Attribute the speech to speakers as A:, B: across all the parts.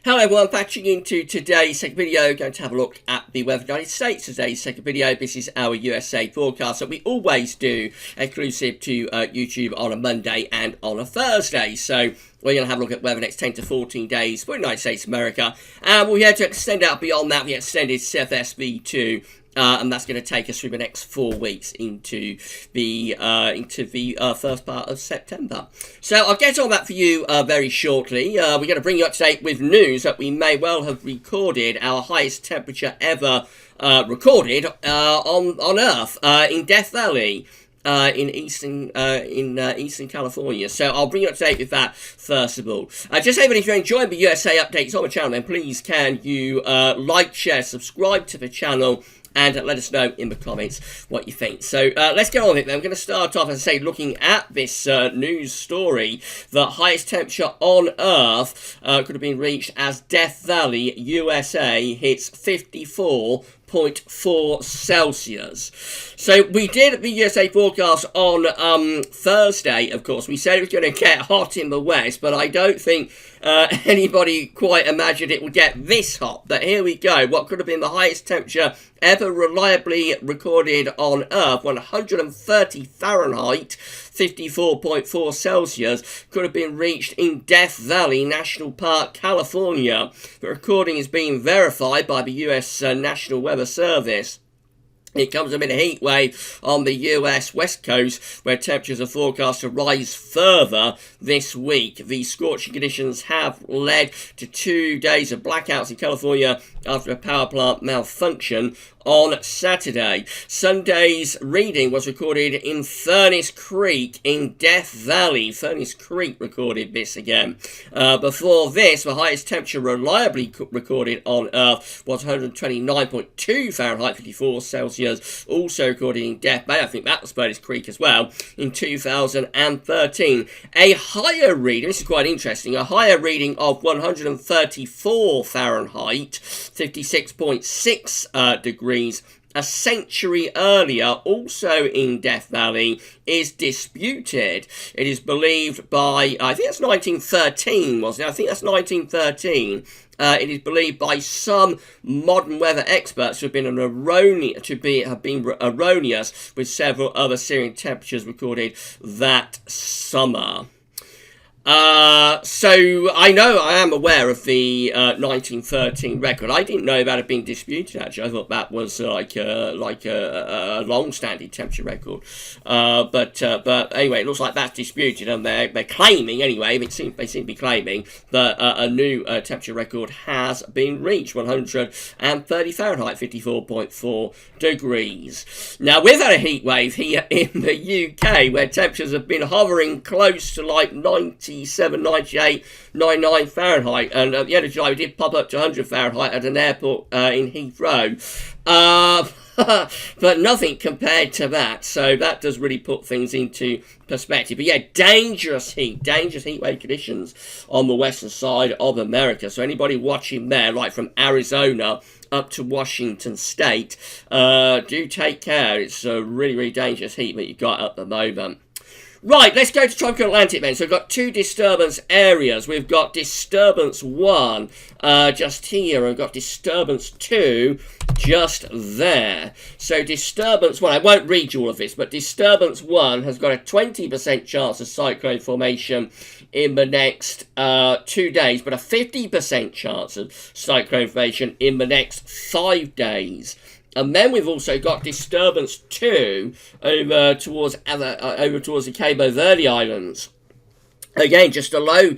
A: Hello everyone, patching into today's second video, going to have a look at the weather of the United States. Today's second video, this is our USA forecast that we always do exclusive to YouTube on a Monday and on a Thursday. So we're going to have a look at weather next 10 to 14 days for the United States of America. And we're here to extend out beyond that. We extended CFSV2. And that's going to take us through the next 4 weeks into the first part of September. So I'll get on that for you very shortly. We're going to bring you up to date with news that we may well have recorded our highest temperature ever recorded on Earth in Death Valley. In eastern California. So I'll bring you up to date with that first of all. Just say that if you're enjoying the USA updates on the channel, then please can you like, share, subscribe to the channel, and let us know in the comments what you think. So let's get on with it then. I'm going to start off, as I say, looking at this news story. The highest temperature on Earth could have been reached as Death Valley, USA, hits 54.4 Celsius. So we did the USA forecast on Thursday, of course. We said it was going to get hot in the west, but I don't think anybody quite imagined it would get this hot. But here we go. What could have been the highest temperature ever reliably recorded on Earth, 130 Fahrenheit, 54.4 Celsius, could have been reached in Death Valley National Park, California. The recording is being verified by the US National Weather Service. It comes amid a heat wave on the US West Coast, where temperatures are forecast to rise further this week. The scorching conditions have led to 2 days of blackouts in California after a power plant malfunction on Saturday. Sunday's reading was recorded in Furnace Creek in Death Valley. Furnace Creek recorded this again. Before this, the highest temperature reliably recorded on Earth was 129.2 Fahrenheit, 54 Celsius, also recorded in Death Valley. I think that was Furnace Creek as well, in 2013. A higher reading, this is quite interesting, a higher reading of 134 Fahrenheit, 56.6 degrees, a century earlier, also in Death Valley, is disputed. It is believed by, I think that's 1913, wasn't it? I think that's 1913. It is believed by some modern weather experts to have been erroneous, with several other Syrian temperatures recorded that summer. So I am aware of the 1913 record. I didn't know about it being disputed, actually. I thought that was like a long-standing temperature record. But anyway, it looks like that's disputed, and they're claiming, anyway, they seem to be claiming that a new temperature record has been reached, 130 Fahrenheit, 54.4 degrees. Now, we've had a heat wave here in the UK, where temperatures have been hovering close to like 97, 98, 99 Fahrenheit, and at the end of July we did pop up to 100 Fahrenheit at an airport in Heathrow. But nothing compared to that, so that does really put things into perspective. But yeah, dangerous heat wave conditions on the western side of America. So anybody watching there, like from Arizona up to Washington State, do take care. It's a really, really dangerous heat that you've got at the moment. Right, let's go to Tropical Atlantic then. So we've got 2 disturbance areas. We've got Disturbance 1 just here, and we've got Disturbance 2 just there. So Disturbance 1, I won't read you all of this, but Disturbance 1 has got a 20% chance of cyclone formation in the next 2 days, but a 50% chance of cyclone formation in the next 5 days. And then we've also got Disturbance 2 over towards the Cabo Verde Islands. Again, just a low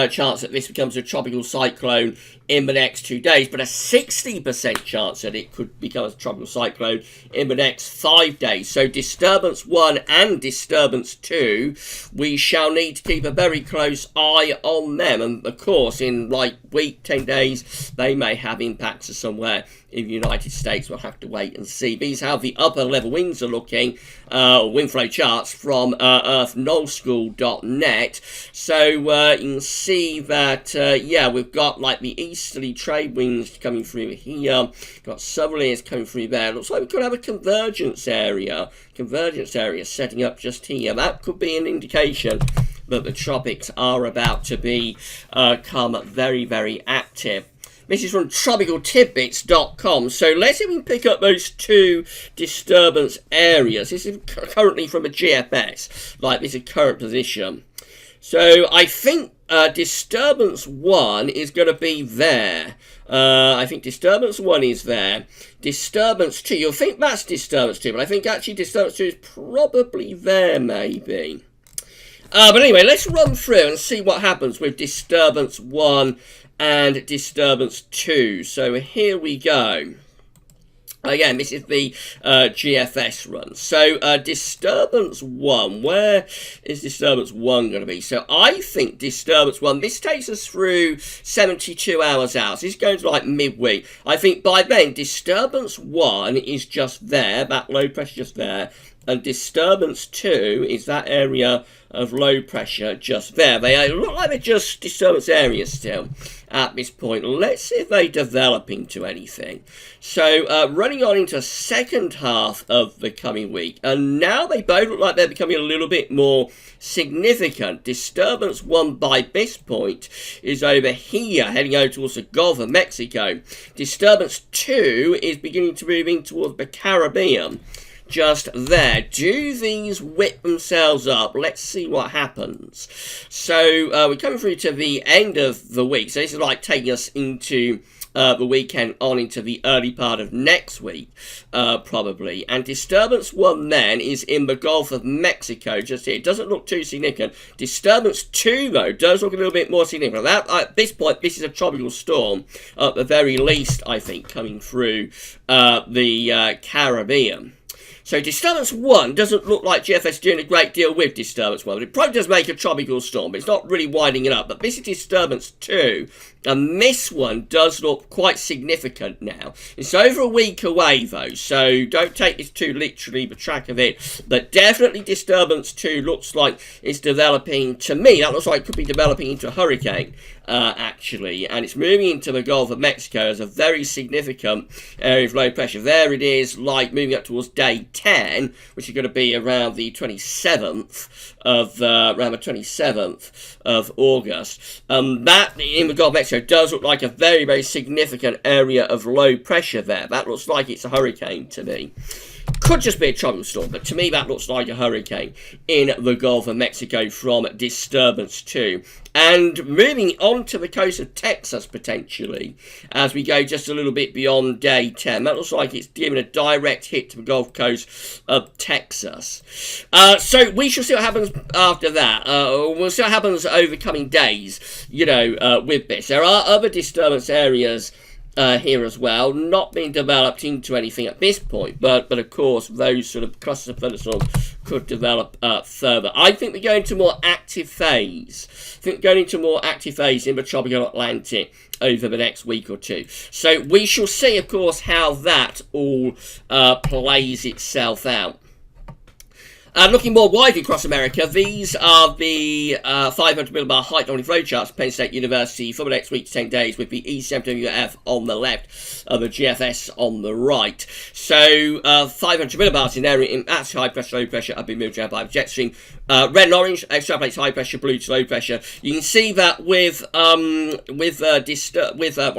A: chance that this becomes a tropical cyclone in the next 2 days, but a 60% chance that it could become a tropical cyclone in the next 5 days. So Disturbance 1 and Disturbance 2, we shall need to keep a very close eye on them. And of course, in like week, 10 days, they may have impacts somewhere in the United States. We'll have to wait and see. These are how the upper level winds are looking, wind flow charts from earthnullschool.net. So you can see that, yeah, we've got like the easterly trade winds coming through here. Got southerlies coming through there. Looks like we could have a convergence area setting up just here. That could be an indication that the tropics are about to become very, very active. This is from tropicaltidbits.com. So let's see if we can pick up those two disturbance areas. This is currently from a GFS, like this is current position. So I think disturbance 1 is going to be there. I think disturbance 1 is there. Disturbance 2, you'll think that's disturbance 2, but I think actually disturbance 2 is probably there, maybe. But anyway, let's run through and see what happens with disturbance 1 and disturbance 2. So here we go. Again, this is the GFS run. So disturbance 1, where is disturbance 1 going to be? So I think disturbance 1, this takes us through 72 hours out. So this is going to like midweek. I think by then disturbance 1 is just there, that low pressure just there. And disturbance 2 is that area of low pressure just there. They look like they're just disturbance areas still at this point. Let's see if they develop into anything. So running on into the second half of the coming week, and now they both look like they're becoming a little bit more significant. Disturbance 1 by this point is over here, heading over towards the Gulf of Mexico. Disturbance 2 is beginning to move in towards the Caribbean. Just there. Do these whip themselves up? Let's see what happens. So we're coming through to the end of the week. So this is like taking us into the weekend on into the early part of next week, probably. And disturbance 1 then is in the Gulf of Mexico, just here. It doesn't look too significant. Disturbance 2, though, does look a little bit more significant. That, at this point, this is a tropical storm, at the very least, I think, coming through the Caribbean. So disturbance 1 doesn't look like GFS doing a great deal with disturbance 1, but it probably does make a tropical storm, but it's not really winding it up. But this is disturbance 2, and this one does look quite significant now. It's over a week away, though, so don't take this too literally, the track of it. But definitely disturbance 2 looks like it's developing, to me, that looks like it could be developing into a hurricane, actually. And it's moving into the Gulf of Mexico as a very significant area of low pressure. There it is, like moving up towards day 10, which is going to be around the 27th of August. That in the Gulf of Mexico does look like a very, very significant area of low pressure there. That looks like it's a hurricane to me. Could just be a tropical storm, but to me that looks like a hurricane in the Gulf of Mexico from disturbance 2. And moving on to the coast of Texas, potentially, as we go just a little bit beyond day 10. That looks like it's giving a direct hit to the Gulf Coast of Texas. So we shall see what happens after that. We'll see what happens over the coming days, you know, with this. There are other disturbance areas here as well, not being developed into anything at this point, but of course those sort of clusters of thunderstorms could develop further. I think we're going to a more active phase. I think we're going into a more active phase in the tropical Atlantic over the next week or two. So we shall see, of course, how that all plays itself out. Looking more widely across America, these are the 500 millibar height anomaly flow charts, Penn State University, for the next week to 10 days, with the ECMWF on the left, the GFS on the right. So 500 millibars in there, that's high pressure, low pressure, have been moved around by the jet stream. Red and orange extrapolates high pressure, blue to low pressure. You can see that with what I'm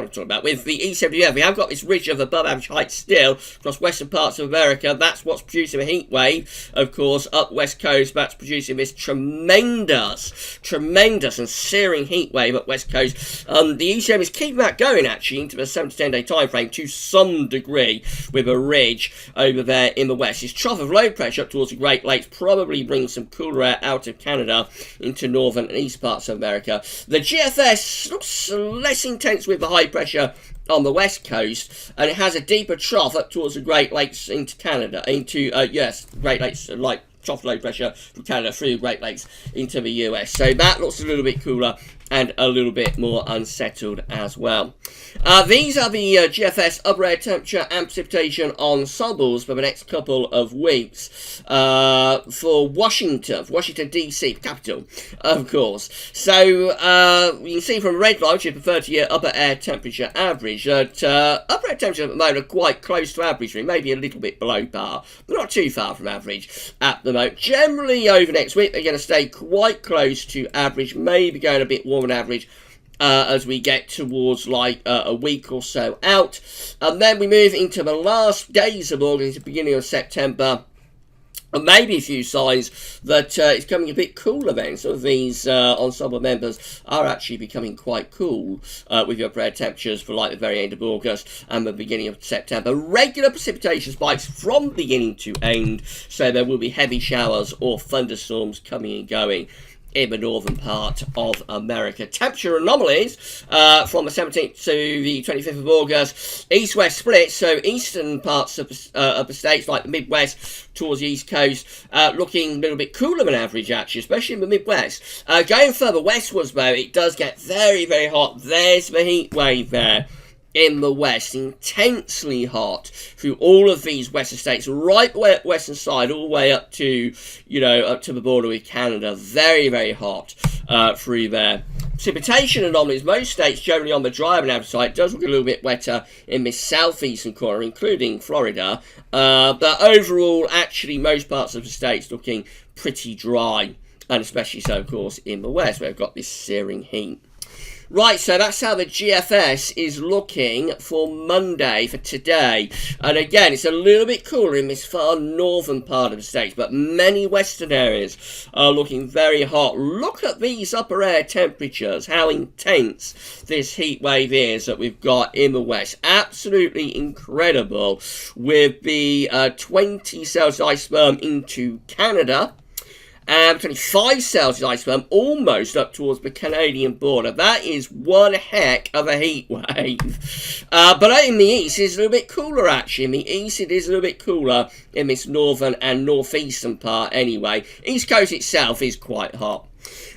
A: talking about, with the ECMWF, we have got this ridge of above average height still across western parts of America. That's what's producing a heat wave, of course, up west coast. That's producing this tremendous and searing heat wave up west coast. The ECM is keeping that going actually into the 7 to 10 day time frame to some degree, with a ridge over there in the west. This trough of low pressure up towards the Great Lakes probably brings some cooler air out of Canada into northern and east parts of America. The GFS looks less intense with the high pressure on the west coast, and it has a deeper trough up towards the Great Lakes into Canada, Great Lakes, like trough low pressure from Canada through the Great Lakes into the US. So that looks a little bit cooler and a little bit more unsettled as well. These are the GFS upper air temperature and precipitation ensembles for the next couple of weeks for Washington DC, capital, of course. So you can see from red line, which is preferred to your upper air temperature average, that upper air temperature at the moment are quite close to average, maybe a little bit below par, but not too far from average at the moment. Generally, over next week, they're going to stay quite close to average, maybe going a bit warmer than average as we get towards like a week or so out. And then we move into the last days of August, the beginning of September, and maybe a few signs that it's coming a bit cooler then. Some of these ensemble members are actually becoming quite cool with your upper air temperatures for like the very end of August and the beginning of September. Regular precipitation spikes from beginning to end, so there will be heavy showers or thunderstorms coming and going in the northern part of America. Temperature anomalies from the 17th to the 25th of August. East-west split, so eastern parts of the states, like the Midwest towards the East Coast, looking a little bit cooler than average, actually, especially in the Midwest. Going further westwards, though, it does get very, very hot. There's the heat wave there in the west, intensely hot through all of these western states, right the western side, all the way up to, up to the border with Canada. Very, very hot through there. Precipitation anomalies, most states generally on the drier than average side. It does look a little bit wetter in this southeastern corner, including Florida. But overall, actually, most parts of the states looking pretty dry, and especially so, of course, in the west, where we've got this searing heat. Right, so that's how the GFS is looking for Monday, for today. And again, it's a little bit cooler in this far northern part of the states, but many western areas are looking very hot. Look at these upper air temperatures, how intense this heat wave is that we've got in the west. Absolutely incredible, with the 20 Celsius iceberg into Canada. 25 Celsius iceberg, almost up towards the Canadian border. That is one heck of a heat wave. But in the east, it's a little bit cooler, actually. In the east, it is a little bit cooler in this northern and northeastern part anyway. East coast itself is quite hot.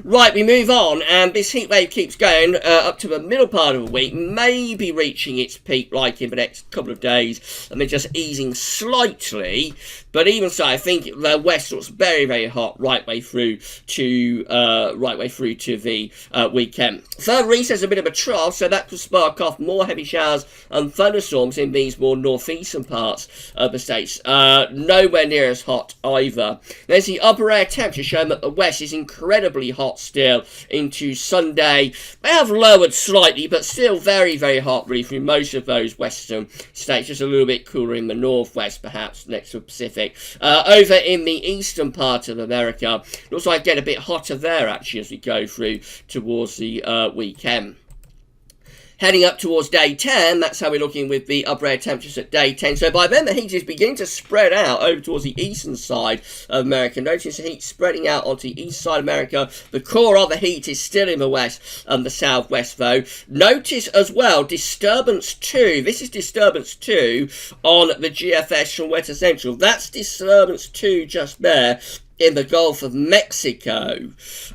A: Right, we move on, and this heat wave keeps going up to the middle part of the week, maybe reaching its peak like in the next couple of days, and then just easing slightly. But even so, I think the west looks very, very hot right way through to the weekend. Further east, there's a bit of a trough, so that could spark off more heavy showers and thunderstorms in these more northeastern parts of the states. Nowhere near as hot either. There's the upper air temperature showing that the west is incredibly hot still into Sunday. They have lowered slightly, but still very, very hot really through most of those western states. Just a little bit cooler in the northwest, perhaps next to the Pacific. Over in the eastern part of America, looks like get a bit hotter there actually as we go through towards the weekend. Heading up towards day 10, that's how we're looking with the upper air temperatures at day 10. So by then the heat is beginning to spread out over towards the eastern side of America. Notice the heat spreading out onto the east side of America. The core of the heat is still in the west and the southwest though. Notice as well disturbance 2. This is disturbance 2 on the GFS from west to central. That's disturbance 2 just there in the Gulf of Mexico.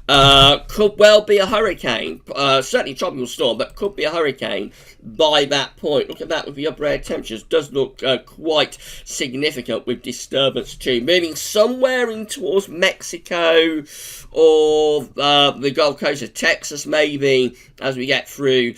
A: Could well be a hurricane, certainly a tropical storm, but could be a hurricane by that point. Look at that with the upper air temperatures. Does look quite significant with disturbance 2. Moving somewhere in towards Mexico or the Gulf Coast of Texas maybe as we get through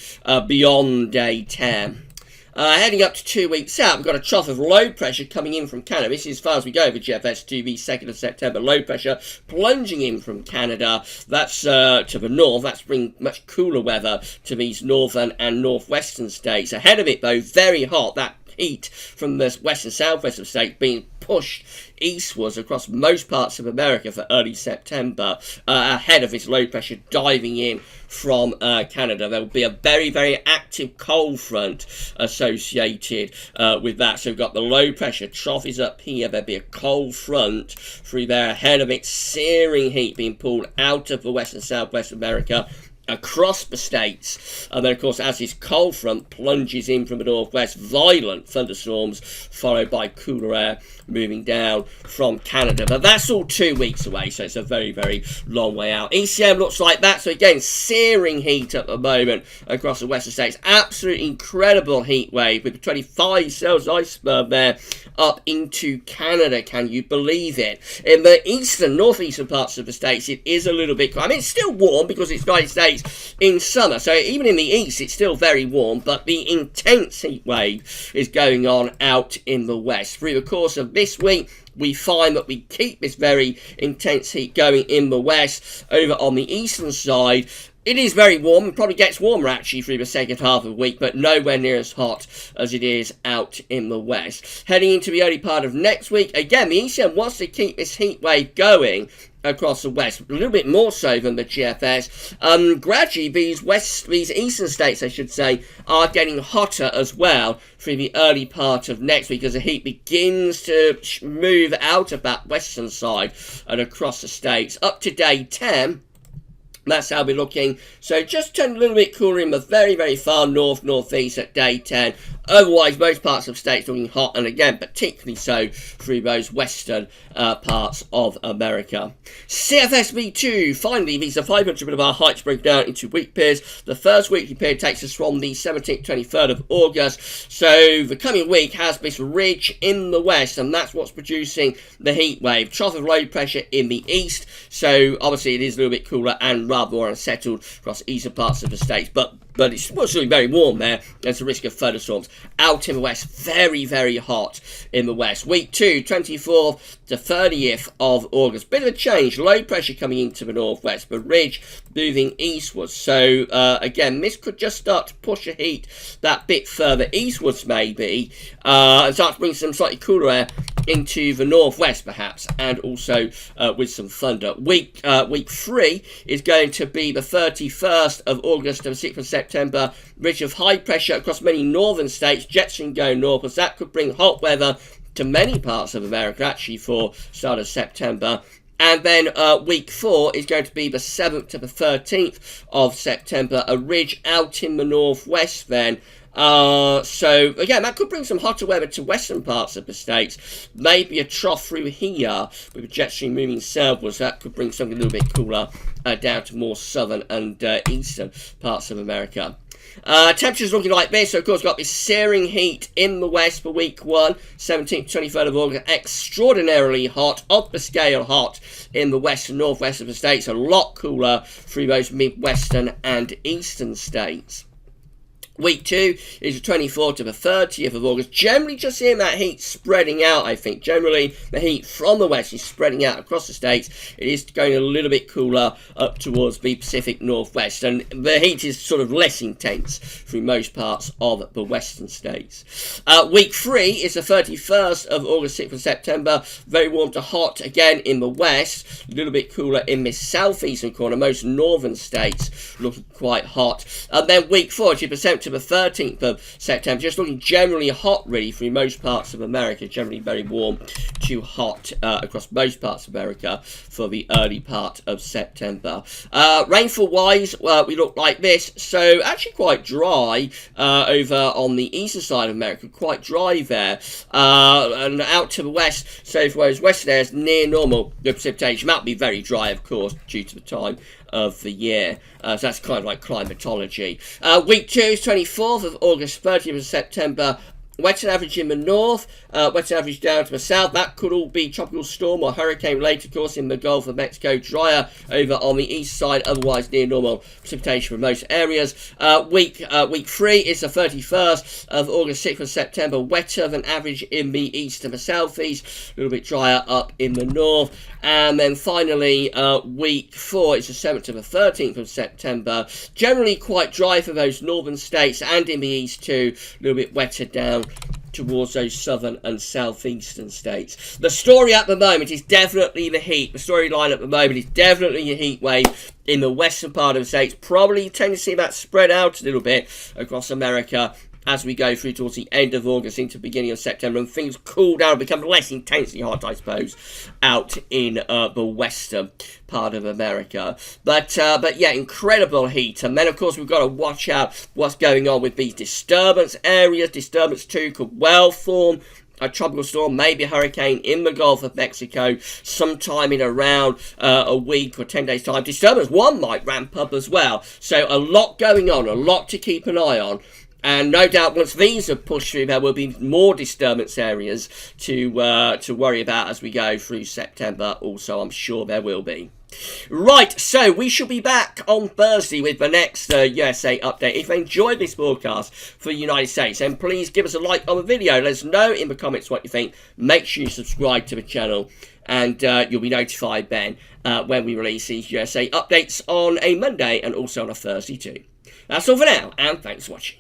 A: beyond day 10. Heading up to 2 weeks out, we've got a trough of low pressure coming in from Canada. This is as far as we go for GFS to the 2nd of September. Low pressure plunging in from Canada. That's to the north. That's bringing much cooler weather to these northern and northwestern states. Ahead of it, though, very hot. That heat from the west and southwest of states being pushed eastwards across most parts of America for early September, ahead of this low pressure diving in from Canada. There will be a very, very active cold front associated with that. So we've got the low pressure trough is up here. There'll be a cold front through there ahead of it, searing heat being pulled out of the west and southwest of America across the states, and then of course as this cold front plunges in from the northwest, violent thunderstorms followed by cooler air moving down from Canada. But that's all 2 weeks away, so it's a very, very long way out. ECM looks like that. So again, searing heat at the moment across the western states. Absolutely incredible heat wave with 25 Celsius iceberg there up into Canada. Can you believe it? In the eastern, northeastern parts of the states, it is a little bit, I mean, it's still warm because it's United States in summer. So even in the east, it's still very warm, but the intense heat wave is going on out in the west. Through the course of this week, we find that we keep this very intense heat going in the west. Over on the eastern side, it is very warm. It probably gets warmer actually through the second half of the week, but nowhere near as hot as it is out in the west. Heading into the early part of next week, again, the ECM wants to keep this heat wave going across the west, a little bit more so than the GFS. Gradually, these eastern states, I should say, are getting hotter as well through the early part of next week as the heat begins to move out of that western side and across the states. Up to day 10, that's how we're looking. So just turned a little bit cooler in the very, very far northeast at day 10. Otherwise, most parts of the states looking hot, and again, particularly so through those western parts of America. CFSV2, finally, these are 500 millibar heights broken down into week periods. The first weekly period takes us from the 17th to 23rd of August. So the coming week has this ridge in the west, and that's what's producing the heat wave. Trough of low pressure in the east, so obviously it is a little bit cooler and rather more unsettled across eastern parts of the states, but it's still very warm there. There's a risk of thunderstorms. Out in the west, very, very hot in the west. Week 2, 24th to 30th of August. Bit of a change. Low pressure coming into the northwest, but ridge moving eastwards. So, again, this could just start to push the heat that bit further eastwards, maybe, and start to bring some slightly cooler air into the northwest, perhaps, and also with some thunder. Week 3 is going to be the 31st of August to the 6th of September. Ridge of high pressure across many northern states. Jets can go northwards. That could bring hot weather to many parts of America, actually, for start of September. And then week 4 is going to be the 7th to the 13th of September. A ridge out in the northwest then. So again, that could bring some hotter weather to western parts of the states. Maybe a trough through here with a jet stream moving southwards. That could bring something a little bit cooler down to more southern and eastern parts of America. Temperatures looking like this. So of course, got this searing heat in the west for week 1, 17th to 23rd of August. Extraordinarily hot, off the scale hot in the west and northwest of the states. A lot cooler through those midwestern and eastern states. Week 2 is the 24th to the 30th of August. Generally just seeing that heat spreading out, I think. Generally, the heat from the west is spreading out across the states. It is going a little bit cooler up towards the Pacific Northwest. And the heat is sort of less intense through most parts of the western states. Week 3 is the 31st of August, 6th of September. Very warm to hot again in the west. A little bit cooler in this southeastern corner. Most northern states looking quite hot. And then week 4, 2% to the 13th of September, just looking generally hot really through most parts of America, generally very warm to hot across most parts of America for the early part of September. Rainfall wise, we look like this, so actually quite dry over on the eastern side of America, quite dry there, and out to the west, so for those western areas, near normal the precipitation. That'll be very dry, of course, due to the time of the year. So that's kind of like climatology. Week 2 is 24th of August, 30th of September. Wetter average in the north, wetter average down to the south. That could all be tropical storm or hurricane related, of course, in the Gulf of Mexico. Drier over on the east side, otherwise near normal precipitation for most areas. Week 3 is the 31st of August, 6th of September. Wetter than average in the east and the southeast. A little bit drier up in the north. And then finally, week 4 is the 7th to the 13th of September. Generally quite dry for those northern states and in the east too. A little bit wetter down towards those southern and southeastern states. The story at the moment is definitely the heat. The storyline at the moment is definitely a heat wave in the western part of the states. Probably tend to see that spread out a little bit across America as we go through towards the end of August into the beginning of September, and things cool down, become less intensely hot, I suppose, out in the western part of America. But yeah, incredible heat. And then, of course, we've got to watch out what's going on with these disturbance areas. Disturbance 2 could well form a tropical storm, maybe a hurricane in the Gulf of Mexico sometime in around a week or 10 days' time. Disturbance 1 might ramp up as well. So a lot going on, a lot to keep an eye on. And no doubt once these are pushed through, there will be more disturbance areas to worry about as we go through September. Also, I'm sure there will be. Right, so we shall be back on Thursday with the next USA update. If you enjoyed this broadcast for the United States, then please give us a like on the video. Let us know in the comments what you think. Make sure you subscribe to the channel, and you'll be notified then when we release these USA updates on a Monday and also on a Thursday too. That's all for now, and thanks for watching.